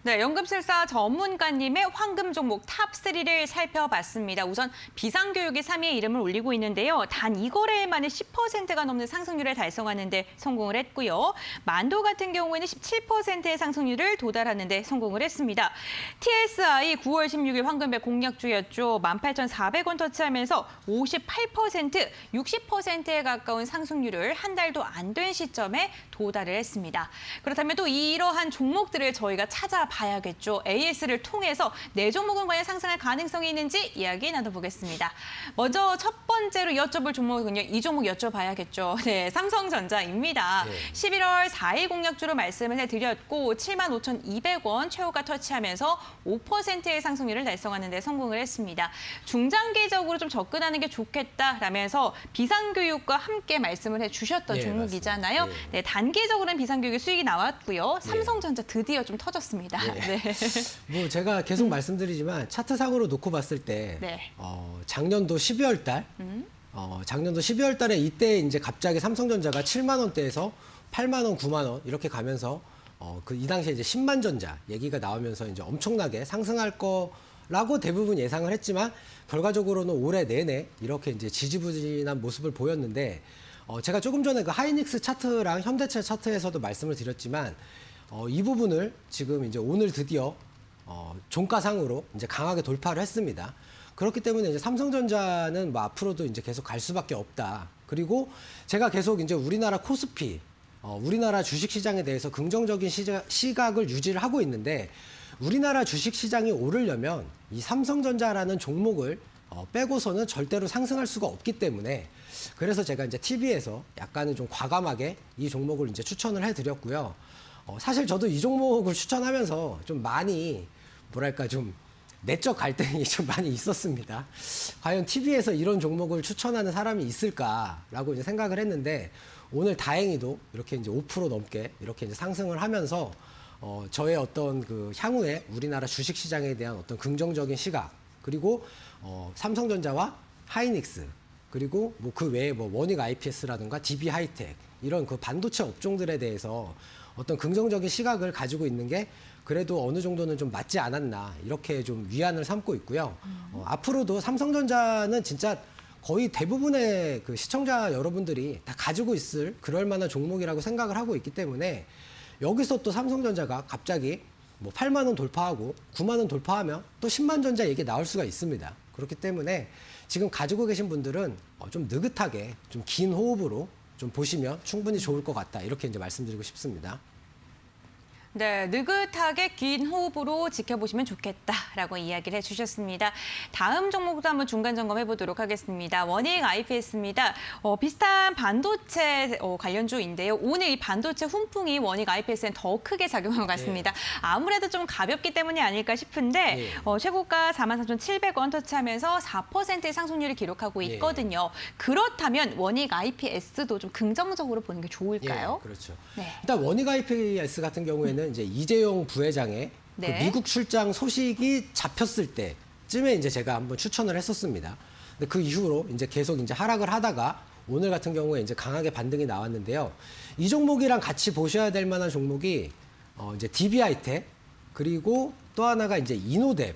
네, 연금술사 전문가님의 황금 종목 탑3를 살펴봤습니다. 우선 비상교육이 3위에 이름을 올리고 있는데요. 단 2거래일 만에 10%가 넘는 상승률을 달성하는 데 성공을 했고요. 만도 같은 경우에는 17%의 상승률을 도달하는 데 성공을 했습니다. TSI 9월 16일 황금별 공략주였죠. 18,400원 터치하면서 58%, 60%에 가까운 상승률을 한 달도 안 된 시점에 도달을 했습니다. 그렇다면 또 이러한 종목들을 저희가 찾아봐야겠죠. AS를 통해서 네 종목은 과연 상승할 가능성이 있는지 이야기 나눠보겠습니다. 먼저 첫 번째로 여쭤볼 종목은요. 이 종목 여쭤봐야겠죠. 네, 삼성전자입니다. 네. 11월 4일 공략주로 말씀을 해드렸고 75,200원 최고가 터치하면서 5%의 상승률을 달성하는 데 성공을 했습니다. 중장기적으로 좀 접근하는 게 좋겠다라면서 비상교육과 함께 말씀을 해주셨던 네, 종목이잖아요. 맞습니다. 네, 단기적으로는 비상교육의 수익이 나왔고요. 삼성전자 드디어 좀 터졌습니다. 네. 네. 뭐 제가 계속 말씀드리지만 차트상으로 놓고 봤을 때 네. 작년도 12월 달 작년도 12월 달에 이때 이제 갑자기 삼성전자가 7만 원대에서 8만 원, 9만 원 이렇게 가면서 이 당시에 이제 10만 전자 얘기가 나오면서 이제 엄청나게 상승할 거라고 대부분 예상을 했지만 결과적으로는 올해 내내 이렇게 이제 지지부진한 모습을 보였는데 제가 조금 전에 그 하이닉스 차트랑 현대차 차트에서도 말씀을 드렸지만 이 부분을 지금 이제 오늘 드디어 종가상으로 이제 강하게 돌파를 했습니다. 그렇기 때문에 이제 삼성전자는 뭐 앞으로도 이제 계속 갈 수밖에 없다. 그리고 제가 계속 이제 우리나라 코스피, 우리나라 주식시장에 대해서 긍정적인 시각을 유지를 하고 있는데 우리나라 주식시장이 오르려면 이 삼성전자라는 종목을 빼고서는 절대로 상승할 수가 없기 때문에 그래서 제가 이제 TV에서 약간은 좀 과감하게 이 종목을 이제 추천을 해드렸고요. 사실 저도 이 종목을 추천하면서 좀 많이 뭐랄까 좀 내적 갈등이 좀 많이 있었습니다. 과연 TV에서 이런 종목을 추천하는 사람이 있을까라고 이제 생각을 했는데 오늘 다행히도 이렇게 이제 5% 넘게 이렇게 이제 상승을 하면서 저의 어떤 그 향후에 우리나라 주식 시장에 대한 어떤 긍정적인 시각 그리고 삼성전자와 하이닉스 그리고 뭐 그 외에 뭐 원익 IPS라든가 DB 하이텍 이런 그 반도체 업종들에 대해서 어떤 긍정적인 시각을 가지고 있는 게 그래도 어느 정도는 좀 맞지 않았나 이렇게 좀 위안을 삼고 있고요. 앞으로도 삼성전자는 진짜 거의 대부분의 그 시청자 여러분들이 다 가지고 있을 그럴 만한 종목이라고 생각을 하고 있기 때문에 여기서 또 삼성전자가 갑자기 뭐 8만 원 돌파하고 9만 원 돌파하면 또 10만 전자 얘기 나올 수가 있습니다. 그렇기 때문에 지금 가지고 계신 분들은 좀 느긋하게 좀 긴 호흡으로 좀 보시면 충분히 좋을 것 같다. 이렇게 이제 말씀드리고 싶습니다. 네, 느긋하게 긴 호흡으로 지켜보시면 좋겠다라고 이야기를 해주셨습니다. 다음 종목도 한번 중간 점검해 보도록 하겠습니다. 원익 IPS입니다. 비슷한 반도체 관련주인데요. 오늘 이 반도체 훈풍이 원익 IPS엔 더 크게 작용한 것 같습니다. 아무래도 좀 가볍기 때문이 아닐까 싶은데 최고가 43,700원 터치하면서 4%의 상승률을 기록하고 있거든요. 그렇다면 원익 IPS도 좀 긍정적으로 보는 게 좋을까요? 예, 그렇죠. 네. 일단 원익 IPS 같은 경우에는 이제 이재용 부회장의 그 네. 미국 출장 소식이 잡혔을 때쯤에 이제 제가 한번 추천을 했었습니다. 근데 그 이후로 이제 계속 이제 하락을 하다가 오늘 같은 경우에 이제 강하게 반등이 나왔는데요. 이 종목이랑 같이 보셔야 될 만한 종목이 이제 DB 하이텍 그리고 또 하나가 이제 이노뎁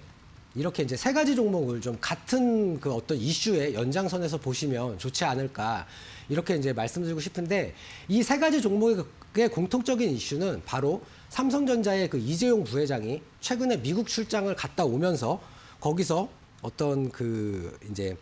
이렇게 이제 세 가지 종목을 좀 같은 그 어떤 이슈의 연장선에서 보시면 좋지 않을까 이렇게 이제 말씀드리고 싶은데 이 세 가지 종목의 공통적인 이슈는 바로 삼성전자의 그 이재용 부회장이 최근에 미국 출장을 갔다 오면서 거기서 어떤 그 이제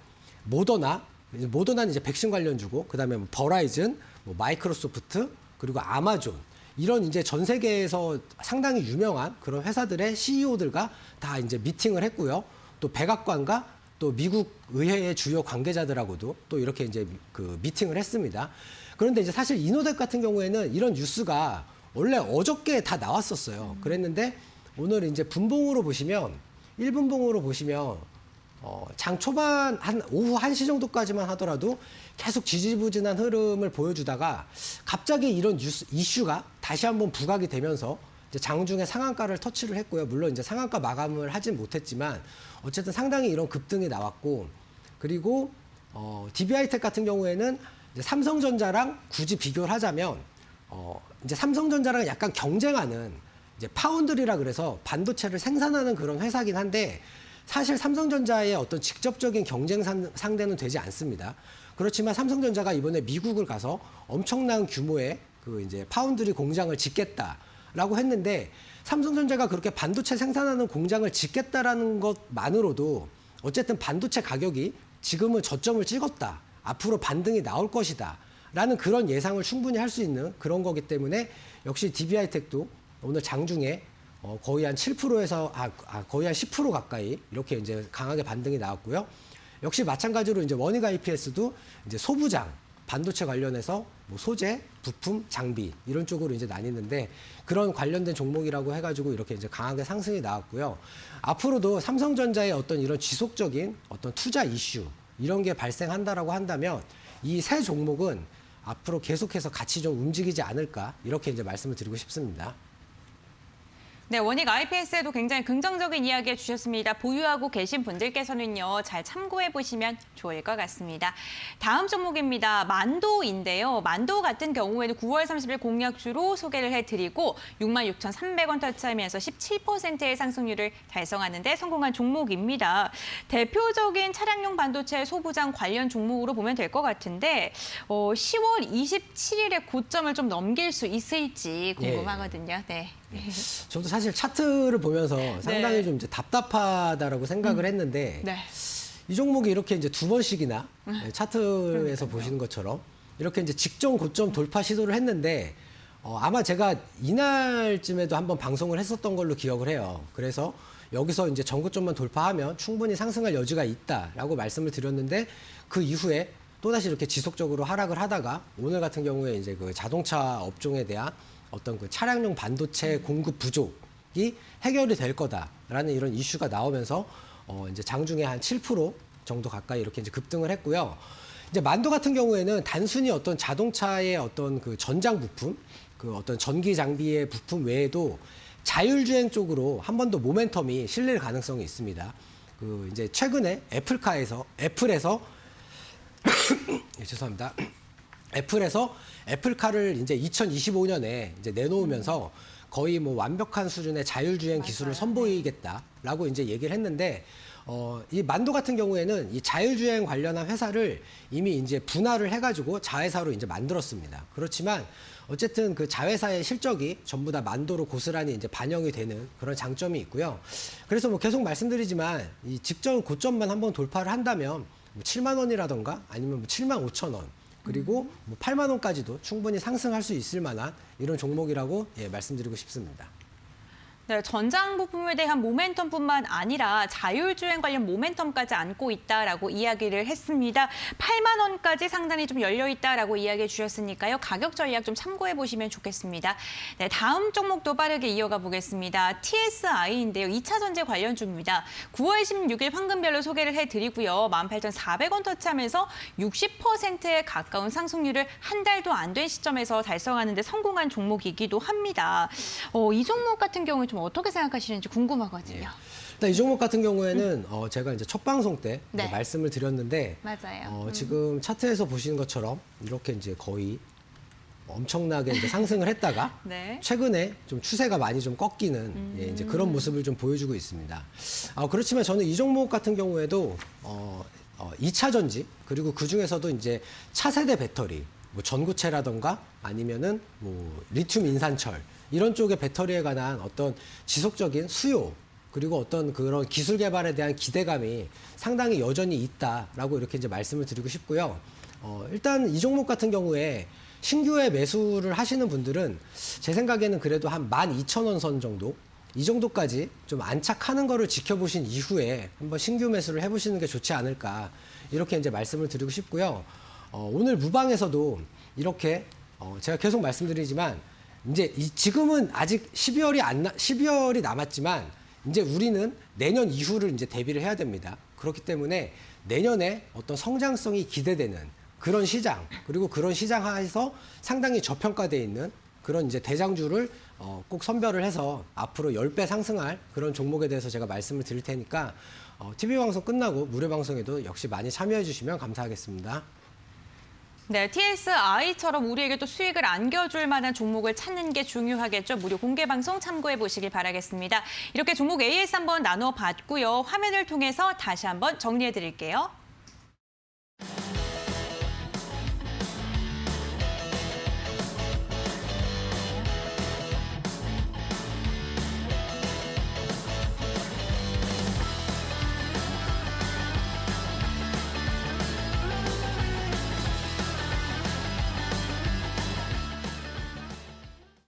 모더나는 이제 백신 관련주고 그다음에 뭐 버라이즌, 뭐 마이크로소프트 그리고 아마존 이런 이제 전 세계에서 상당히 유명한 그런 회사들의 CEO들과 다 이제 미팅을 했고요. 또 백악관과 또 미국 의회의 주요 관계자들하고도 또 이렇게 이제 그 미팅을 했습니다. 그런데 이제 사실 이노뎁 같은 경우에는 이런 뉴스가 원래 어저께 다 나왔었어요. 그랬는데 오늘 이제 분봉으로 보시면 1분봉으로 보시면 장 초반 오후 1시 정도까지만 하더라도 계속 지지부진한 흐름을 보여주다가 갑자기 이런 이슈가 다시 한번 부각이 되면서 이제 장중에 상한가를 터치를 했고요. 물론 이제 상한가 마감을 하진 못했지만 어쨌든 상당히 이런 급등이 나왔고 그리고 DB하이텍 같은 경우에는 이제 삼성전자랑 굳이 비교를 하자면 이제 삼성전자랑 약간 경쟁하는 이제 파운드리라 그래서 반도체를 생산하는 그런 회사긴 한데 사실 삼성전자의 어떤 직접적인 경쟁 상대는 되지 않습니다. 그렇지만 삼성전자가 이번에 미국을 가서 엄청난 규모의 그 이제 파운드리 공장을 짓겠다라고 했는데 삼성전자가 그렇게 반도체 생산하는 공장을 짓겠다라는 것만으로도 어쨌든 반도체 가격이 지금은 저점을 찍었다. 앞으로 반등이 나올 것이다. 라는 그런 예상을 충분히 할 수 있는 그런 거기 때문에 역시 DB하이텍도 오늘 장중에 거의 한 7%에서 거의 한 10% 가까이 이렇게 이제 강하게 반등이 나왔고요. 역시 마찬가지로 이제 원익 IPS도 이제 소부장 반도체 관련해서 뭐 소재, 부품, 장비 이런 쪽으로 이제 나뉘는데 그런 관련된 종목이라고 해가지고 이렇게 이제 강하게 상승이 나왔고요. 앞으로도 삼성전자의 어떤 이런 지속적인 어떤 투자 이슈 이런 게 발생한다라고 한다면 이 세 종목은 앞으로 계속해서 같이 좀 움직이지 않을까 이렇게 이제 말씀을 드리고 싶습니다. 네, 원익 IPS에도 굉장히 긍정적인 이야기 해주셨습니다. 보유하고 계신 분들께서는요, 잘 참고해 보시면 좋을 것 같습니다. 다음 종목입니다. 만도인데요. 만도 같은 경우에는 9월 30일 공약주로 소개를 해드리고 66,300원 터치하면서 17%의 상승률을 달성하는데 성공한 종목입니다. 대표적인 차량용 반도체 소부장 관련 종목으로 보면 될 것 같은데 10월 27일에 고점을 좀 넘길 수 있을지 궁금하거든요. 네. 저도 사실 차트를 보면서 상당히 네. 좀 이제 답답하다라고 생각을 했는데 네. 이 종목이 이렇게 이제 두 번씩이나 차트에서 보시는 것처럼 이렇게 이제 직전 고점 돌파 시도를 했는데 아마 제가 이날쯤에도 한번 방송을 했었던 걸로 기억을 해요. 그래서 여기서 이제 전고점만 돌파하면 충분히 상승할 여지가 있다라고 말씀을 드렸는데 그 이후에 또다시 이렇게 지속적으로 하락을 하다가 오늘 같은 경우에 이제 그 자동차 업종에 대한 어떤 그 차량용 반도체 공급 부족이 해결이 될 거다라는 이런 이슈가 나오면서 이제 장중에 한 7% 정도 가까이 이렇게 이제 급등을 했고요. 이제 만도 같은 경우에는 단순히 어떤 자동차의 어떤 그 전장 부품, 그 어떤 전기 장비의 부품 외에도 자율주행 쪽으로 한 번 더 모멘텀이 실릴 가능성이 있습니다. 그 이제 최근에 애플에서 죄송합니다. 애플에서 애플카를 이제 2025년에 이제 내놓으면서 거의 뭐 완벽한 수준의 자율주행 기술을 선보이겠다라고 이제 얘기를 했는데 이 만도 같은 경우에는 이 자율주행 관련한 회사를 이미 이제 분할을 해가지고 자회사로 이제 만들었습니다. 그렇지만 어쨌든 그 자회사의 실적이 전부 다 만도로 고스란히 이제 반영이 되는 그런 장점이 있고요. 그래서 뭐 계속 말씀드리지만 이 직전 고점만 한번 돌파를 한다면 뭐 7만 원이라던가 아니면 뭐 7만 5천 원 그리고 뭐 8만 원까지도 충분히 상승할 수 있을 만한 이런 종목이라고 말씀드리고 싶습니다. 네, 전장 부품에 대한 모멘텀뿐만 아니라 자율주행 관련 모멘텀까지 안고 있다라고 이야기를 했습니다. 8만 원까지 상단이 좀 열려 있다라고 이야기해 주셨으니까요. 가격 전략 좀 참고해 보시면 좋겠습니다. 네, 다음 종목도 빠르게 이어가 보겠습니다. TSI인데요. 2차 전지 관련주입니다. 9월 16일 황금별로 소개를 해드리고요. 18,400원 터치하면서 60%에 가까운 상승률을 한 달도 안 된 시점에서 달성하는 데 성공한 종목이기도 합니다. 이 종목 같은 경우에 좀 어떻게 생각하시는지 궁금하거든요. 일단 이 종목 같은 경우에는 제가 이제 첫 방송 때 네. 이제 말씀을 드렸는데 맞아요. 지금 차트에서 보시는 것처럼 이렇게 이제 거의 엄청나게 이제 상승을 했다가 네. 최근에 좀 추세가 많이 좀 꺾이는 이제 그런 모습을 좀 보여주고 있습니다. 그렇지만 저는 이 종목 같은 경우에도 2차 전지 그리고 그 중에서도 이제 차세대 배터리 뭐 전고체라던가 아니면은 뭐 리튬 인산철 이런 쪽의 배터리에 관한 어떤 지속적인 수요 그리고 어떤 그런 기술 개발에 대한 기대감이 상당히 여전히 있다라고 이렇게 이제 말씀을 드리고 싶고요. 일단 이 종목 같은 경우에 신규에 매수를 하시는 분들은 제 생각에는 그래도 한 12,000원 선 정도 이 정도까지 좀 안착하는 거를 지켜보신 이후에 한번 신규 매수를 해보시는 게 좋지 않을까 이렇게 이제 말씀을 드리고 싶고요. 오늘 무방에서도 이렇게 제가 계속 말씀드리지만 이제 지금은 아직 12월이 남았지만 이제 우리는 내년 이후를 이제 대비를 해야 됩니다. 그렇기 때문에 내년에 어떤 성장성이 기대되는 그런 시장 그리고 그런 시장 하에서 상당히 저평가되어 있는 그런 이제 대장주를 꼭 선별을 해서 앞으로 10배 상승할 그런 종목에 대해서 제가 말씀을 드릴 테니까 TV 방송 끝나고 무료 방송에도 역시 많이 참여해 주시면 감사하겠습니다. 네, TSI처럼 우리에게 또 수익을 안겨줄 만한 종목을 찾는 게 중요하겠죠. 무료 공개 방송 참고해 보시길 바라겠습니다. 이렇게 종목 AS 한번 나눠봤고요. 화면을 통해서 다시 한번 정리해 드릴게요.